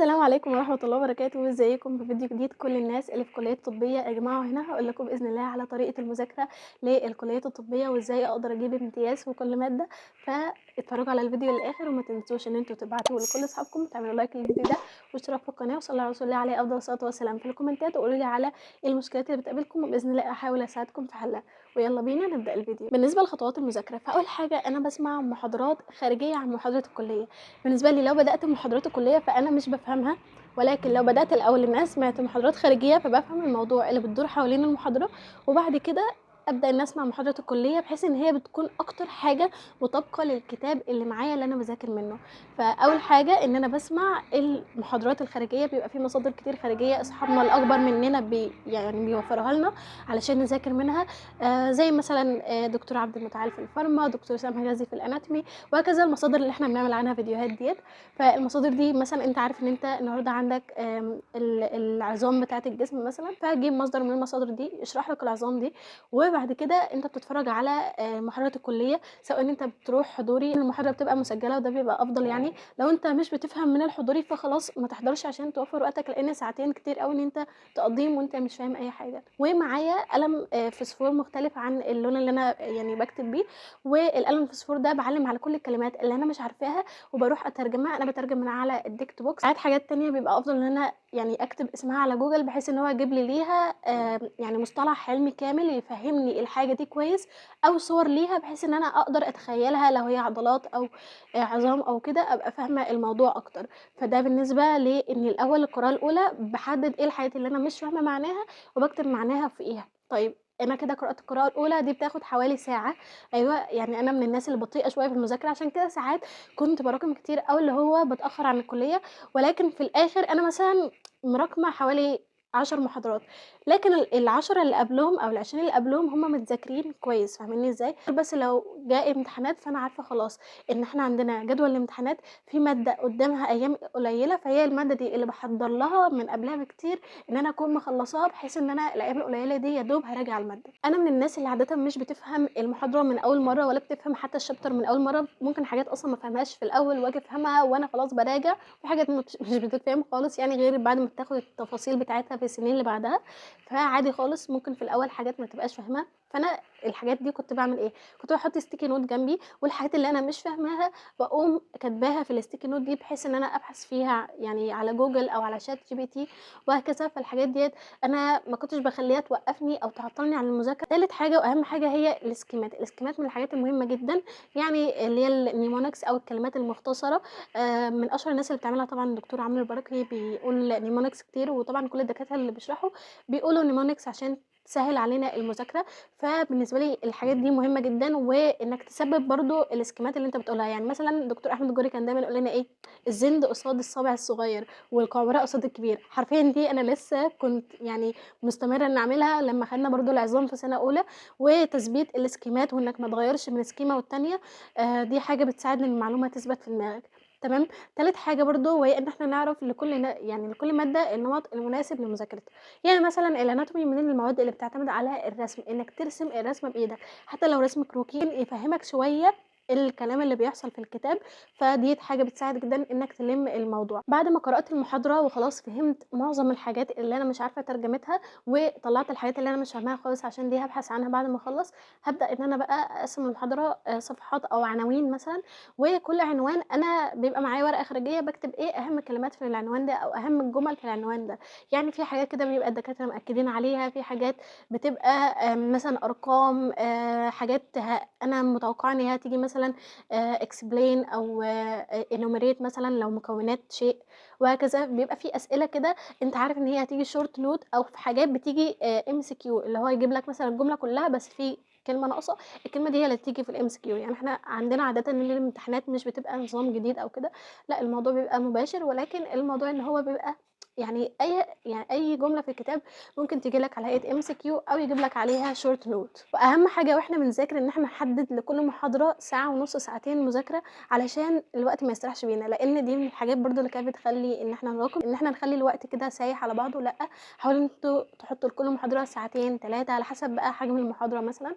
السلام عليكم ورحمة الله وبركاته، إزيكم في فيديو جديد كل الناس اللي في كليات طبية يا جماعة، وهنا هاقول لكم بإذن الله على طريقة المذاكرة للكليات الطبية، وإزاي أقدر أجيب امتياز في كل مادة. فاتفرجوا على الفيديو للآخر وما تنسوش إن انتوا تبعتوه لكل أصحابكم، تعملوا لايك للفيديو ده واشتراك في القناة، وصلوا على رسول الله عليه أفضل الصلاة والسلام في الكومنتات، وقولوا لي على المشكلات اللي بتقابلكم وبإذن الله أحاول أساعدكم في حلها. ويلا بينا نبدأ الفيديو. بالنسبة لخطوات المذاكرة، فأول حاجة أنا باسمع محاضرات خارجية عن محاضرة الكلية. بالنسبة لي لو بدأت بمحاضرات الكلية فأنا مش بافهمها، ولكن لو بدأت الأول إن أنا سمعت محاضرات خارجية فبافهم الموضوع اللي بتدور حوالين المحاضرة، وبعد كده أبدأ إن أسمع محاضرة الكلية بحيث إن هي بتكون أكتر حاجة مطابقة للكتاب اللي معايا اللي أنا باذاكر منه. فأول حاجة إن أنا باسمع المحاضرات الخارجية، بيبقى في مصادر كتير خارجية أصحابنا الأكبر مننا يعني بيوفروها لنا علشان نذاكر منها. زي مثلا دكتور عبد المتعال في الفارما، دكتور سامح غازي في الأناتومي، وهكذا المصادر اللي احنا بنعمل عنها فيديوهات ديت. فالمصادر دي مثلا انت عارف ان انت النهارده عندك العظام بتاعه الجسم مثلا، فهتجيب مصدر من المصادر دي يشرح لك العظام دي، وبعد كده انت بتتفرج على محاضره الكليه، سواء ان انت بتروح حضوري المحاضره بتبقى مسجله وده بيبقى افضل. يعني لو انت مش بتفهم من الحضوري فخلاص ما تحضرش عشان توفر وقتك، لان ساعتين كتير قوي ان انت تقضيهم وانت مش فاهم اي حاجه. ومعايا قلم فسفور مختلف عن اللون اللي انا يعني بكتب بيه، والقلم الفسفور ده بعلم على كل الكلمات اللي انا مش عارفاها وبروح اترجمها. انا بترجم من على الديكت بوكس. ساعات حاجات تانية بيبقى افضل ان انا يعني اكتب اسمها على جوجل بحيث ان هو يجيب لي ليها يعني مصطلح علمي كامل يفهمني الحاجه دي كويس، او صور ليها بحيث ان انا اقدر اتخيلها لو هي عضلات او عظام او كده ابقى فاهمه الموضوع اكتر. فده بالنسبه لان الاول القراءه الاولى بحدد ايه الحاجات اللي انا مش فاهمه معناها وبكتب معناها فوقيها. طيب انا كده قرات القراءه الاولى دي بتاخد حوالي ساعه. ايوه يعني انا من الناس اللي بطيئه شويه في المذاكره، عشان كده ساعات كنت باراكم كتير أوي اللي هو باتأخر عن الكلية، ولكن في الآخر أنا مثلًا مراكمة حوالي 10 محاضرات، لكن ال10 اللي قبلهم أو ال20 اللي قبلهم هُم متذاكرين كويس، فاهمينّي إزاي؟ بس لو جه امتحانات فأنا عارفة خلاص إن إحنا عندنا جدول الامتحانات في مادة قدامها أيام قليلة، فهي المادة دي اللي باحضّر لها من قبلها بكتير إن أنا أكون مخلّصاها، بحيث إن أنا الأيام القليلة دي يا دوب هاراجع المادة. أنا من الناس اللي عادةً مش بتفهم المحاضرة من أول مرّة ولا بتفهم حتى الchapter من أول مرّة، ممكن حاجات أصلًا ما افهمهاش في الأول وآجي أفهمها وأنا خلاص باراجع، وفي حاجات مش بتتفهم خالص يعني غير بعد ما بتاخد التفاصيل بتاعتها في السنين اللي بعدها. فعادي خالص ممكن في الأول حاجات ما تبقاش فاهماها، فأنا الحاجات دي كنت باعمل إيه، كنت باحط sticky note جنبي، والحاجات اللي أنا مش فاهماها باقوم كاتباها في الsticky note دي بحيث إن أنا أبحث فيها يعني على جوجل أو على ChatGPT وهكذا. فالحاجات ديّة أنا ما كنتش باخلّيها توقّفني أو تعطّلني عن المذاكرة. تالت حاجة وأهم حاجة هي الإسكيمات. الإسكيمات من الحاجات المهمة جدًا، يعني اللي هي النيمونكس أو الكلمات المختصرة. من أشهر الناس اللي بتعملها طبعًا الدكتور عمرو البركي، بيقول نيمونكس كتير، وطبعًا كل الدكاترة اللي بيشرحوا بيقولوا نيمونكس عشان تسهّل علينا المذاكرة. فبالنسبة لي الحاجات دي مهمة جدًا، وإنك تثبّت برضه الإسكيمات اللي أنت بتقولها. يعني مثلًا الدكتور أحمد الجوري كان دايمًا يقول لنا إيه، الزند قصاد الصابع الصغير والقوقرة قصاد الكبير. حرفيًا دي أنا لسه كنت يعني مستمرة إني أعملها لمّا خدنا برضه العظام في سنة أولى، وتثبيت الإسكيمات وإنك ما تغيّرش من إسكيمة والتانية. دي حاجة بتساعد إن المعلومة تثبت في دماغك. تمام. تالت حاجة برضه وهي إن إحنا نعرف يعني لكل مادة النمط المناسب لمذاكرتها. يعني مثلًا الanatomy من المواد اللي بتعتمد على الرسم، إنك ترسم الرسمة بإيدك، حتى لو رسم كروكي يفهمك شوية الكلام اللي بيحصل في الكتاب. فديّة حاجة بتساعد جدًا إنك تلِم الموضوع. بعد ما قرأت المحاضرة وخلاص فهمت معظم الحاجات اللي أنا مش عارفة ترجمتها، وطلّعت الحاجات اللي أنا مش فاهماها خالص عشان دي هابحث عنها بعد ما أخلّص، هابدأ إن أنا بقى أقسّم المحاضرة صفحات أو عناوين مثلًا، وكل عنوان أنا بيبقى معايا ورقة خارجية باكتب إيه أهم كلمات في العنوان ده أو أهم الجُمل في العنوان ده. يعني في حاجات كده بيبقى الدكاترة مأكدين عليها، في حاجات بتبقى مثلًا أرقام، حاجات أنا متوقعة إن هي هتيجي مثلًا explain أو enumerate مثلًا لو مكونات شيء، وهكذا. بيبقى في أسئلة كده أنت عارف إن هي هتيجي short note، أو في حاجات بتيجي MCQ اللي هو يجيب لك مثلًا الجملة كلها بس في كلمة ناقصة، الكلمة دي هي اللي تيجي في الMCQ. يعني إحنا عندنا عادةً إن الامتحانات مش بتبقى نظام جديد أو كده، لأ الموضوع بيبقى مباشر، ولكن الموضوع إن هو بيبقى أي جملة في الكتاب ممكن تيجي لك على هيئة MCQ أو يجيب لك عليها short note. وأهم حاجة وإحنا بنذاكر إن إحنا نحدد لكل محاضرة ساعة ونص، ساعتين مذاكرة، علشان الوقت ما يسرحش بينا، لأن دي من الحاجات برضه اللي كانت بتخلّي إن إحنا نراكم، إن إحنا نخلّي الوقت كده سايح على بعضه. لأ، حاولوا إن أنتم تحطوا لكل محاضرة ساعتين، 3 على حسب بقى حجم المحاضرة مثلًا.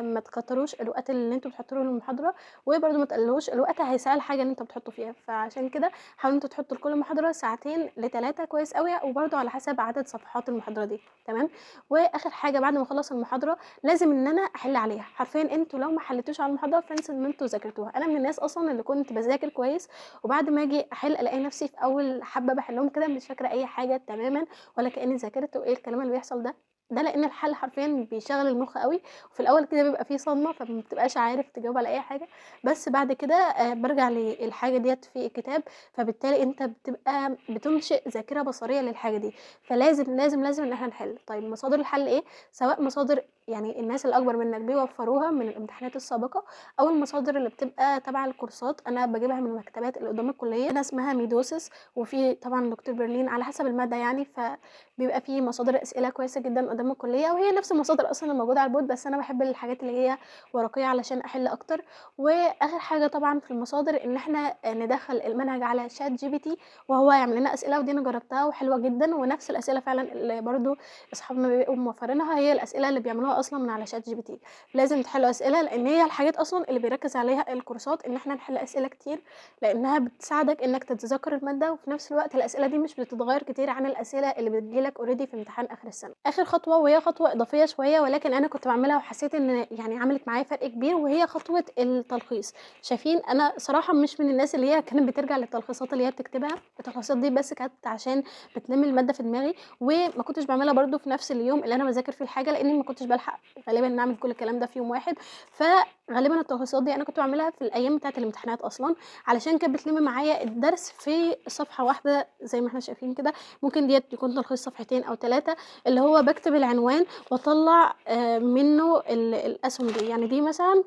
ما تكتروش الوقت اللي أنتم بتحطوا له للمحاضرة، وبرضه ما تقللوش، الوقت هيساع الحاجة اللي أنتم بتحطوا فيها. فعشان كده حاولوا إن أنتم تحطوا لكل محاضرة ساعتين ل3 كويس أوي، وبرضه على حسب عدد صفحات المحاضرة دي، تمام. وآخر حاجة بعد ما أخلّص المحاضرة لازم إن أنا أحل عليها. حرفيًا أنتم لو ما حليتوش على المحاضرة فانسوا إن أنتم ذاكرتوها. أنا من الناس أصلًا اللي كنت باذاكر كويس، وبعد ما آجي أحل ألاقي نفسي في أول حبة باحلهم كده مش فاكرة أي حاجة تمامًا، ولا كأني ذاكرت، وإيه الكلام اللي بيحصل ده؟ ده لأن الحل حرفيًا بيشغّل المخ أوي، وفي الأول كده بيبقى في صدمة، فما بتبقاش عارف تجاوب على أي حاجة. بس بعد كده بارجع للحاجة ديّة في الكتاب، فبالتالي أنت بتبقى بتنشئ ذاكرة بصرية للحاجة دي. فلازم، لازم، لازم إن إحنا نحل. طيب مصادر الحل إيه؟ سواء مصادر يعني الناس الأكبر منك بيوفّروها من الامتحانات السابقة، أو المصادر اللي بتبقى تبع الكورسات. أنا باجيبها من المكتبات اللي قدام الكلية، هنا اسمها ميدوسس، وفي طبعًا دكتور برلين على حسب المادة يعني. فبيبقى في مصادر أسئلة كويسة جدًا قدام الكلية، وهي نفس المصادر أصلًا اللي موجودة على البورد، بس أنا باحب الحاجات اللي هي ورقية علشان أحل أكتر. وآخر حاجة طبعًا في المصادر إن إحنا ندخّل المنهج على ChatGPT وهو يعمل لنا أسئلة، ودي أنا جربتها وحلوة جدًا. ونفس الأسئلة فعلًا اللي برضه أصحابنا بيبقوا موفّرينها هي الأسئلة اللي بيعملوها أصلًا من على ChatGPT. لازم تحلّوا أسئلة، لإن هي الحاجات أصلًا اللي بيركّز عليها الكورسات، إن إحنا نحل أسئلة كتير، لإنها بتساعدك إنك تتذكر المادة، وفي نفس الوقت الأسئلة دي مش بتتغيّر كتير عن الأسئلة اللي بتيجي لك already في امتحان آخر السنة. آخر خطوة وهي خطوة إضافية شوية، ولكن أنا كنت باعملها وحسيت إن يعني عملت معايا فرق كبير، وهي خطوة التلخيص. شايفين أنا صراحة مش من الناس اللي هي كانت بترجع للتلخيصات اللي هي بتكتبها. التلخيصات دي بس كانت عشان بتلم المادة في دماغي، وما كنتش باعملها برضه في نفس اليوم اللي أنا باذاكر فيه الحاجة، لإني ما كنتش بالحق غالبًا إن أعمل كل الكلام ده في يوم واحد. فغالبًا التلخيصات دي أنا كنت باعملها في الأيام بتاعة الامتحانات أصلًا، علشان كانت بتلم معايا الدرس في صفحة واحدة زي ما إحنا شايفين كده. ممكن ديّة يكون تلخيص صفحتين أو 3، اللي هو باكتب العنوان واطلّع منه الأسهم دي. يعني دي مثلًا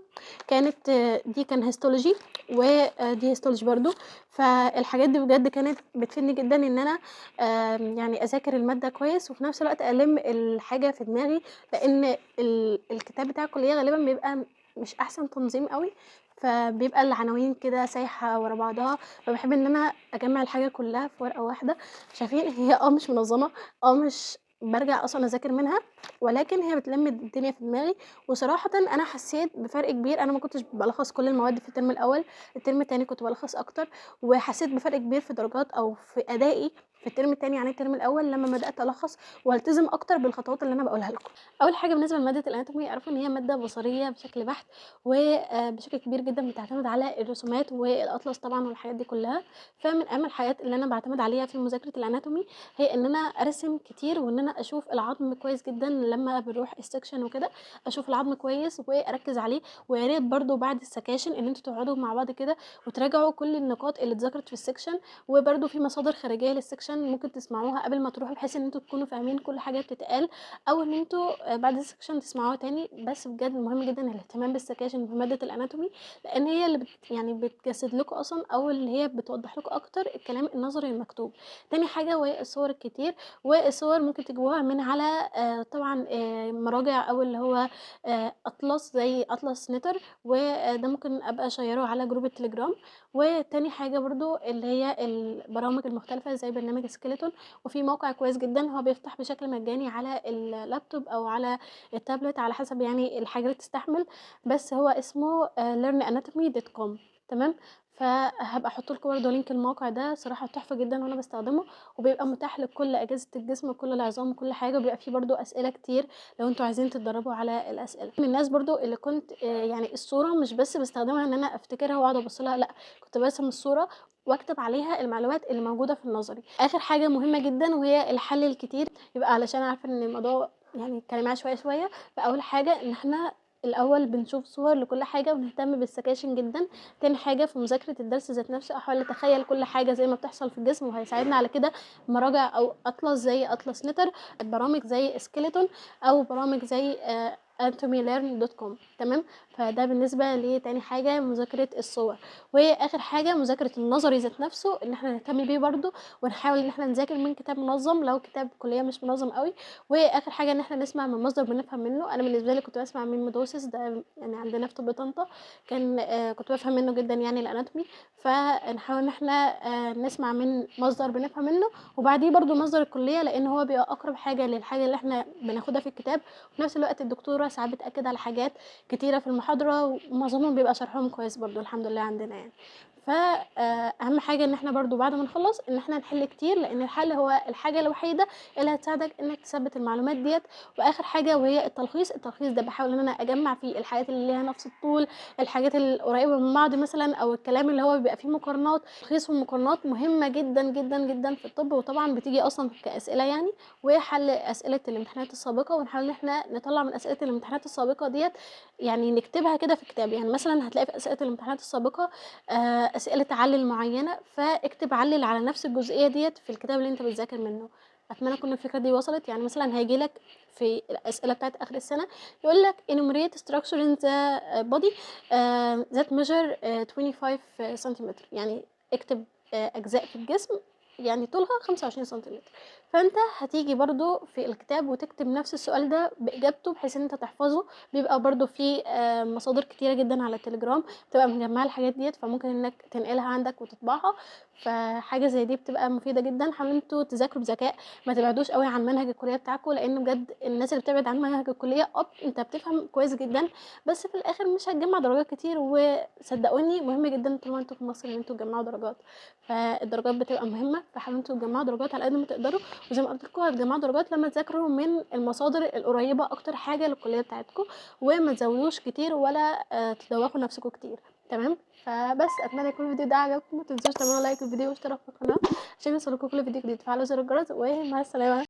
كانت دي كان histology، ودي histology برضه. فالحاجات دي بجد كانت بتفيدني جدًا إن أنا يعني أذاكر المادة كويس، وفي نفس الوقت ألِم الحاجة في دماغي، لإن الكتاب بتاع الكلية غالبًا بيبقى مش أحسن تنظيم أوي، فبيبقى العناوين كده سايحة ورا بعضها. فباحب إن أنا أجمّع الحاجة كلّها في ورقة واحدة. شايفين هي مش منظمة، مش بارجع أصلًا أذاكر منها، ولكن هي بتلم الدنيا في دماغي. وصراحةً أنا حسيت بفرق كبير. أنا ما كنتش بالخّص كل المواد في الترم الأول، الترم التاني كنت بالخّص أكتر، وحسيت بفرق كبير في درجات أو في أدائي في الترم التاني عن الترم الأول لمّا بدأت ألخّص والتزم أكتر بالخطوات اللي أنا باقولها لكم. أول حاجة بالنسبة لمادة الanatomy اعرفوا إن هي مادة بصرية بشكل بحت، وبشكل كبير جدًا بتعتمد على الرسومات والأطلس طبعًا والحاجات دي كلّها. فمن أهم الحاجات اللي أنا باعتمد عليها في مذاكرة الanatomy هي إن أنا أرسم كتير، وإن أنا أشوف العضم كويس جدًا لمّا بنروح الsection وكده. أشوف العضم كويس وأركّز عليه. ويا ريت برضه بعد السكاشن إن أنتم تقعدوا مع بعض كده وتراجعوا كل النقاط اللي اتذكرت في الsection. وبرضه في مصادر خارجية للsection ممكن تسمعوها قبل ما تروحوا، بحيث إن أنتم تكونوا فاهمين كل حاجة بتتقال، أو إن أنتم بعد الsection تسمعوها تاني. بس بجد مهم جدًا الاهتمام بالسكاشن في مادة الanatomy، لإن هي اللي يعني بتجسد لكم أصلًا، أو اللي هي بتوضح لكم أكتر الكلام النظري المكتوب. تاني حاجة وهي الصور الكتير، والصور ممكن تجيبوها من على طبعًا مراجع، أو اللي هو أطلس زي أطلس نتر، وده ممكن أبقى أشيّره على جروب التليجرام. وتاني حاجة برضه اللي هي البرامج المختلفة زي برنامج skeleton، وفي موقع كويس جدًا هو بيفتح بشكل مجاني على اللابتوب أو على التابلت على حسب يعني الحاجة اللي تستحمل، بس هو اسمه learnanatomy.com، تمام. فهابقى أحط لكم برضه لينك الموقع ده، صراحة تحفة جدًا وأنا باستخدمه، وبيبقى متاح لكل أجهزة الجسم وكل العظام وكل حاجة، وبيبقى فيه برضه أسئلة كتير لو أنتم عايزين تتدربوا على الأسئلة. من الناس برضه اللي كنت يعني الصورة مش بس باستخدمها إن أنا أفتكرها وأقعد أبُص لها، لأ، كنت بارسم الصورة واكتب عليها المعلومات اللي موجودة في النظري. آخر حاجة مهمة جدًا وهي الحل الكتير، يبقى علشان عارفة إن الموضوع يعني اتكلم معايا شوية. فأول حاجة إن إحنا الأول بنشوف صور لكل حاجة ونهتم بالسكاشن جدًا. تاني حاجة في مذاكرة الدرس ذات نفسه أحاول أتخيل كل حاجة زي ما بتحصل في الجسم، وهيساعدنا على كده مراجع أو أطلس زي أطلس نتر، برامج زي skeleton، أو برامج زي @anatomylearn.com. تمام. فده بالنسبه لتاني حاجه مذاكره الصور. واخر حاجه مذاكره النظري ذات نفسه، ان احنا نهتم بيه برضو، ونحاول ان احنا نذاكر من كتاب منظم لو كتاب كليه مش منظم قوي. واخر حاجه ان احنا نسمع من مصدر بنفهم منه. انا بالنسبه لي كنت بسمع من مدوسس، ده يعني عندنا في طب طنطا، كان كنت بفهم منه جدا يعني الاناتومي. فنحاول ان احنا نسمع من مصدر بنفهم منه، وبعديه برضو مصدر الكليه، لان هو بيبقى اقرب حاجه للحاجه اللي احنا بناخدها في الكتاب. وفي نفس الوقت الدكتوره ساعات بتاكد على حاجات كتيره في المحاضره، ومعظمهم بيبقى شرحهم كويس برضو الحمد لله عندنا يعني. فاهم حاجه ان احنا برضو بعد ما نخلص ان احنا نحل كتير، لان الحل هو الحاجه الوحيده اللي هتساعدك انك تثبت المعلومات ديت. واخر حاجه وهي التلخيص. التلخيص ده بحاول ان انا اجمع فيه الحاجات اللي ليها نفس الطول، الحاجات القريبه من بعض مثلا، او الكلام اللي هو بيبقى فيه مقارنات. التلخيص والمقارنات مهمه جدا جدا جدا في الطب، وطبعا بتيجي اصلا كاسئله يعني. وحل اسئله الامتحانات السابقه، ونحاول ان احنا نطلع من اسئله الامتحانات السابقه ديت، يعني نكتبها كده في كتاب. يعني مثلا هتلاقي في اسئله الامتحانات السابقه اسئله تعلل معينه، فاكتب علل على نفس الجزئيه ديت في الكتاب اللي انت بتذاكر منه. اتمنى تكون الفكره دي وصلت. يعني مثلا هيجيلك في الاسئله بتاعت اخر السنه يقول لك enumerate structure in the body that measure 25 سنتيمتر. يعني اكتب اجزاء في الجسم يعني طولها 25 سنتيمتر. فانت هتيجي برضو في الكتاب وتكتب نفس السؤال ده باجابته، بحيث ان انت تحفظه. بيبقى برضو في مصادر كتيره جدا على التليجرام بتبقى مجمعه الحاجات ديت، فممكن انك تنقلها عندك وتطبعها. فحاجه زي دي بتبقى مفيده جدا. حاولوا انتوا تذاكروا بذكاء، ما تبعدوش قوي عن منهج الكليه بتاعكم، لان بجد الناس اللي بتبعد عن منهج الكليه انت بتفهم كويس جدا، بس في الاخر مش هتجمع درجات كتير. وصدقوني مهم جدا طول ما انتوا في مصر ان انتوا تجمعوا درجات. فالدرجات بتبقى مهمه، فحاولوا انتوا تجمعوا درجات على قد ما تقدروا. وزي ما قلت لكم هتجمعوا درجات لما تذاكروا من المصادر القريبه اكتر حاجه للكليه بتاعتكم، وما تزودوش كتير ولا تدوخوا نفسكم كتير. تمام. فبس اتمنى يكون الفيديو ده عجبكم. ما تنسوش تعملوا لايك للفيديو واشتراك في القناه عشان يوصلكوا كل فيديو جديد. فعلوا زر الجرس، ومع السلامه.